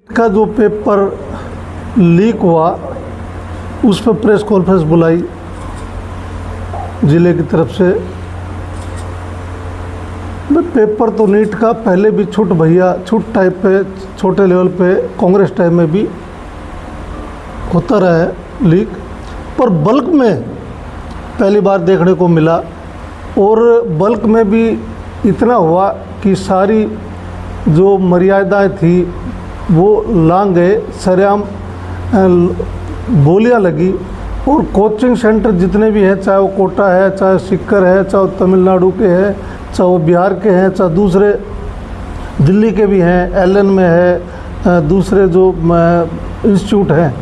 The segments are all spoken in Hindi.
का जो पेपर लीक हुआ उस पर प्रेस कॉन्फ्रेंस बुलाई जिले की तरफ से। पेपर तो नीट का पहले भी छूट टाइप पे छोटे लेवल पे कांग्रेस टाइम में भी होता रहा है लीक, पर बल्क में पहली बार देखने को मिला। और बल्क में भी इतना हुआ कि सारी जो मर्यादाएं थी वो लांग गए, सरेआम बोलियां लगी। और कोचिंग सेंटर जितने भी हैं, चाहे वो कोटा है, चाहे सिक्कर है, चाहे वो तमिलनाडु के हैं, चाहे वो बिहार के हैं, चाहे दूसरे दिल्ली के भी हैं, एलन में है, दूसरे जो इंस्टीट्यूट हैं,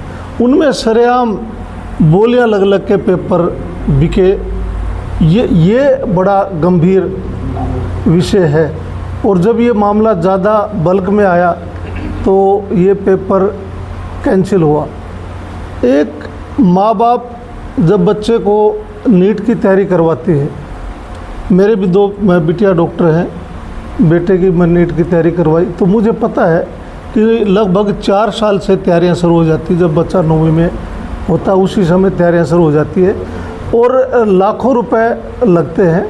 उनमें सरेआम बोलियां लग के पेपर बिके। ये बड़ा गंभीर विषय है। और जब ये मामला ज़्यादा बल्क में आया तो ये पेपर कैंसिल हुआ। एक माँ बाप जब बच्चे को नीट की तैयारी करवाती है, मेरे भी 2 बिटिया डॉक्टर हैं, बेटे की मैं नीट की तैयारी करवाई, तो मुझे पता है कि लगभग 4 साल से तैयारियां शुरू हो जाती। जब बच्चा 9वीं में होता उसी समय तैयारियां शुरू हो जाती है और लाखों रुपए लगते हैं।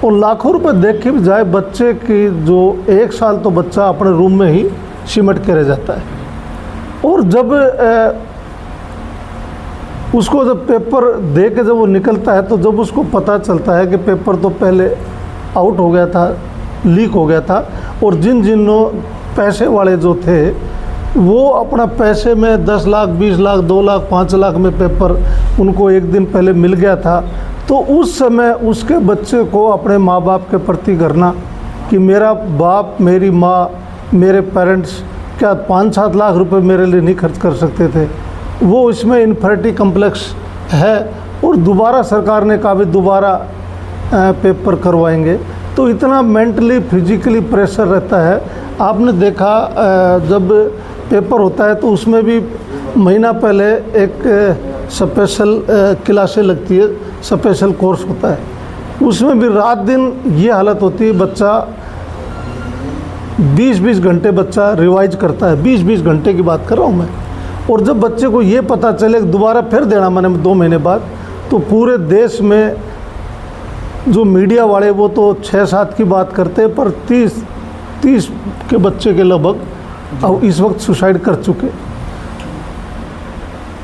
और लाखों रुपए देख के भी जाए, बच्चे की जो 1 साल तो बच्चा अपने रूम में ही सिमट के रह जाता है। और जब उसको जब पेपर दे के जब वो निकलता है, तो जब उसको पता चलता है कि पेपर तो पहले आउट हो गया था, लीक हो गया था, और जिन पैसे वाले जो थे वो अपना पैसे में 10 लाख, 20 लाख, 2 लाख, 5 लाख में पेपर उनको एक दिन पहले मिल गया था, तो उस समय उसके बच्चे को अपने माँ बाप के प्रति करना कि मेरा बाप, मेरी माँ, मेरे पेरेंट्स क्या 5-7 लाख रुपए मेरे लिए नहीं खर्च कर सकते थे, वो इसमें इन्फेरिटी कम्प्लेक्स है। और दोबारा सरकार ने कहा भी दोबारा पेपर करवाएंगे, तो इतना मेंटली फिजिकली प्रेशर रहता है। आपने देखा जब पेपर होता है तो उसमें भी महीना पहले एक स्पेशल क्लासें लगती है, स्पेशल कोर्स होता है, उसमें भी रात दिन ये हालत होती है। बच्चा 20-20 घंटे बच्चा रिवाइज करता है, 20-20 घंटे की बात कर रहा हूँ मैं। और जब बच्चे को ये पता चले कि दोबारा फिर देना मैंने 2 महीने बाद, तो पूरे देश में जो मीडिया वाले वो तो 6-7 की बात करते हैं, पर 30 के बच्चे के लगभग अब इस वक्त सुसाइड कर चुके।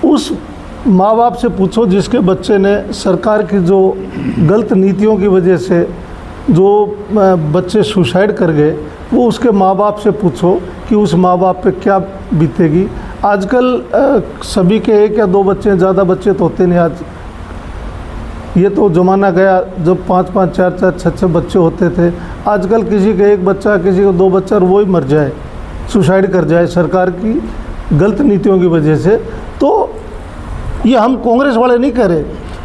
उस माँ बाप से पूछो जिसके बच्चे ने सरकार की जो गलत नीतियों की वजह से जो बच्चे सुसाइड कर गए, वो उसके माँ बाप से पूछो कि उस माँ बाप पे क्या बीतेगी। आजकल सभी के 1 या 2 बच्चे, ज़्यादा बच्चे तो होते नहीं। आज ये तो ज़माना गया जब 5-5, 4-4, 6-6 बच्चे होते थे। आजकल किसी के 1 बच्चा, किसी को 2 बच्चा, और वो ही मर जाए, सुसाइड कर जाए सरकार की गलत नीतियों की वजह से। तो ये हम कांग्रेस वाले नहीं कह रहे,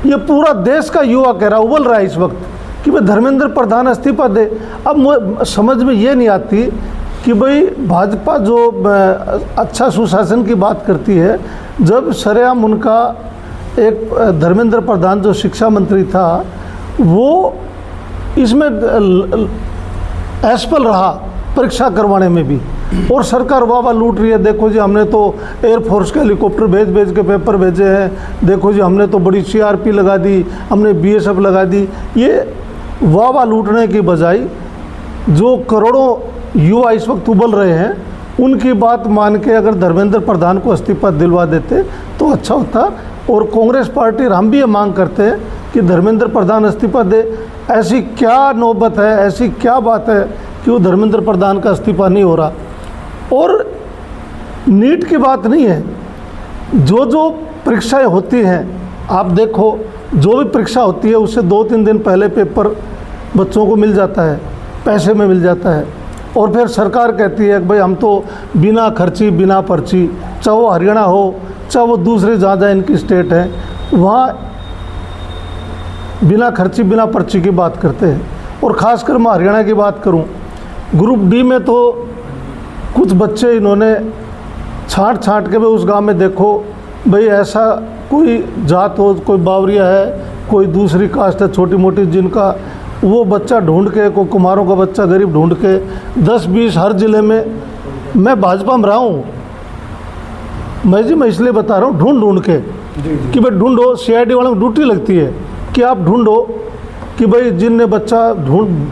ये पूरा देश का युवा कह रहा, उबल रहा है इस वक्त कि भाई धर्मेंद्र प्रधान इस्तीफा दे। अब समझ में ये नहीं आती कि भाई भाजपा जो अच्छा सुशासन की बात करती है, जब सरेआम उनका एक धर्मेंद्र प्रधान जो शिक्षा मंत्री था वो इसमें असफल रहा परीक्षा करवाने में भी, और सरकार वाह लूट रही है। देखो जी हमने तो एयरफोर्स के हेलीकॉप्टर भेज के पेपर भेजे हैं, देखो जी हमने तो बड़ी CRP लगा दी, हमने BSF लगा दी। ये वाह लूटने की बजाय जो करोड़ों युवा इस वक्त उबल रहे हैं, उनकी बात मान के अगर धर्मेंद्र प्रधान को इस्तीफा दिलवा देते तो अच्छा होता। और कांग्रेस पार्टी, हम भी ये मांग करते हैं कि धर्मेंद्र प्रधान इस्तीफा दे। ऐसी क्या नौबत है, ऐसी क्या बात है कि वो धर्मेंद्र प्रधान का इस्तीफा नहीं हो रहा। और नीट की बात नहीं है, जो परीक्षाएं होती हैं, आप देखो जो भी परीक्षा होती है उससे 2-3 दिन पहले पेपर बच्चों को मिल जाता है, पैसे में मिल जाता है। और फिर सरकार कहती है कि भाई हम तो बिना खर्ची, बिना पर्ची, चाहे वो हरियाणा हो, चाहे वो दूसरे जहाँ इनकी स्टेट है, वहाँ बिना खर्ची, बिना पर्ची की बात करते हैं। और ख़ासकर मैं हरियाणा की बात करूँ, ग्रुप D में तो कुछ बच्चे इन्होंने छांट के भाई उस गांव में देखो भाई ऐसा कोई जात हो, कोई बावरिया है, कोई दूसरी कास्ट है छोटी मोटी, जिनका वो बच्चा ढूंढ के, कोई कुमारों का बच्चा गरीब ढूंढ के 10-20 हर ज़िले में। मैं भाजपा में रहा हूँ, मैं इसलिए बता रहा हूँ ढूंढ ढूंढ के कि भाई ढूंढो, CID वालों की ड्यूटी लगती है कि आप ढूंढो कि भाई जिनने बच्चा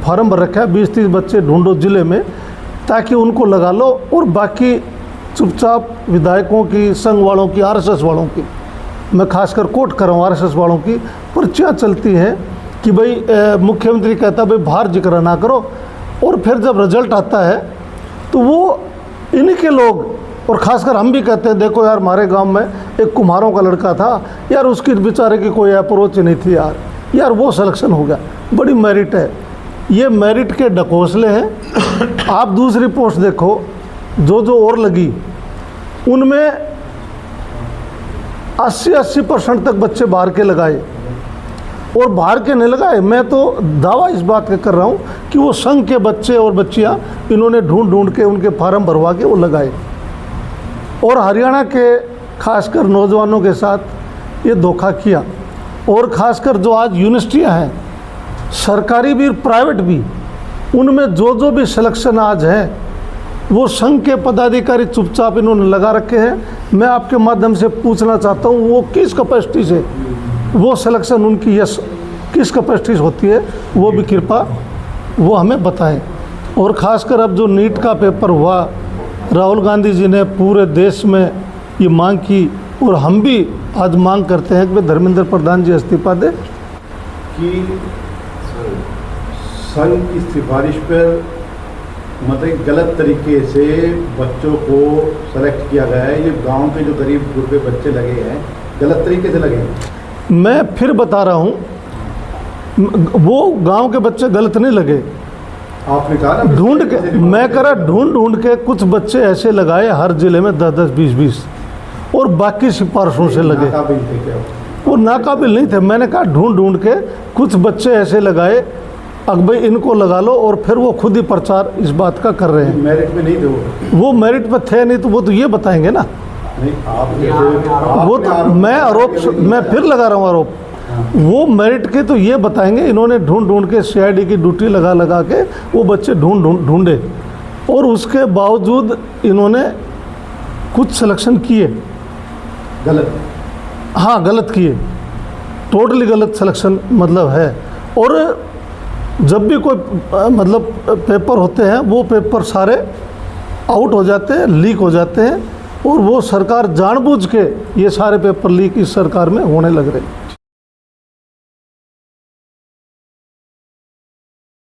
फार्म भर रखा है 20-30 बच्चे ढूंढो ज़िले में, ताकि उनको लगा लो। और बाकी चुपचाप विधायकों की, संघ वालों की, RSS वालों की, मैं खासकर कोट कर रहा हूँ, RSS वालों की पर्चियाँ चलती हैं कि भाई मुख्यमंत्री कहता भाई बाहर जिक्र ना करो, और फिर जब रिजल्ट आता है तो वो इन्हीं के लोग, और ख़ासकर हम भी कहते हैं देखो यार हमारे गांव में एक कुम्हारों का लड़का था यार, उसकी बेचारे की कोई अप्रोच नहीं थी यार वो सिलेक्शन हो गया, बड़ी मेरिट है। ये मेरिट के ढकोसले हैं। आप दूसरी पोस्ट देखो जो और लगी, उनमें 80% तक बच्चे बाहर के लगाए, और बाहर के नहीं लगाए। मैं तो दावा इस बात का कर रहा हूँ कि वो संघ के बच्चे और बच्चियाँ इन्होंने ढूंढ ढूंढ के उनके फार्म भरवा के वो लगाए। और हरियाणा के खासकर नौजवानों के साथ ये धोखा किया। और ख़ासकर जो आज यूनिवर्सिटियाँ हैं, सरकारी भी प्राइवेट भी, उनमें जो भी सिलेक्शन आज है वो संघ के पदाधिकारी चुपचाप इन्होंने लगा रखे हैं। मैं आपके माध्यम से पूछना चाहता हूँ वो किस कैपेसिटी से वो सिलेक्शन उनकी यस किस कैपेसिटी से होती है, वो भी कृपा वो हमें बताएं। और ख़ासकर अब जो नीट का पेपर हुआ, राहुल गांधी जी ने पूरे देश में ये मांग की, और हम भी आज मांग करते हैं कि धर्मेंद्र प्रधान जी इस्तीफा दें। कि संघ की सिफारिश पर मतलब गलत तरीके से बच्चों को सेलेक्ट किया गया है, ये गांव के जो गरीब गुरबे बच्चे लगे हैं गलत तरीके से लगे हैं। मैं फिर बता रहा हूँ, वो गांव के बच्चे गलत नहीं लगे, आपने कहा ना ढूंढ के, मैं कह रहा ढूंढ के कुछ बच्चे ऐसे लगाए हर जिले में 10-10, 20-20, और बाकी सिफारिशों से लगे। नाकाबिल थे क्या वो नाकाबिल नहीं थे। मैंने कहा ढूंढ के कुछ बच्चे ऐसे लगाए, अब भाई इनको लगा लो, और फिर वो खुद ही प्रचार इस बात का कर रहे हैं। मेरिट में नहीं थे वो मेरिट पे थे नहीं, तो वो तो ये बताएंगे ना। नहीं आप वो तो मैं फिर लगा रहा हूँ आरोप, वो मेरिट के तो ये बताएंगे। इन्होंने ढूंढ के CID की ड्यूटी लगा के वो बच्चे ढूंढे, और उसके बावजूद इन्होंने कुछ सिलेक्शन किए गलत। हाँ गलत किए, टोटली गलत सिलेक्शन मतलब है। और जब भी कोई मतलब पेपर होते हैं, वो पेपर सारे आउट हो जाते हैं, लीक हो जाते हैं, और वो सरकार जानबूझ के ये सारे पेपर लीक इस सरकार में होने लग रहे हैं।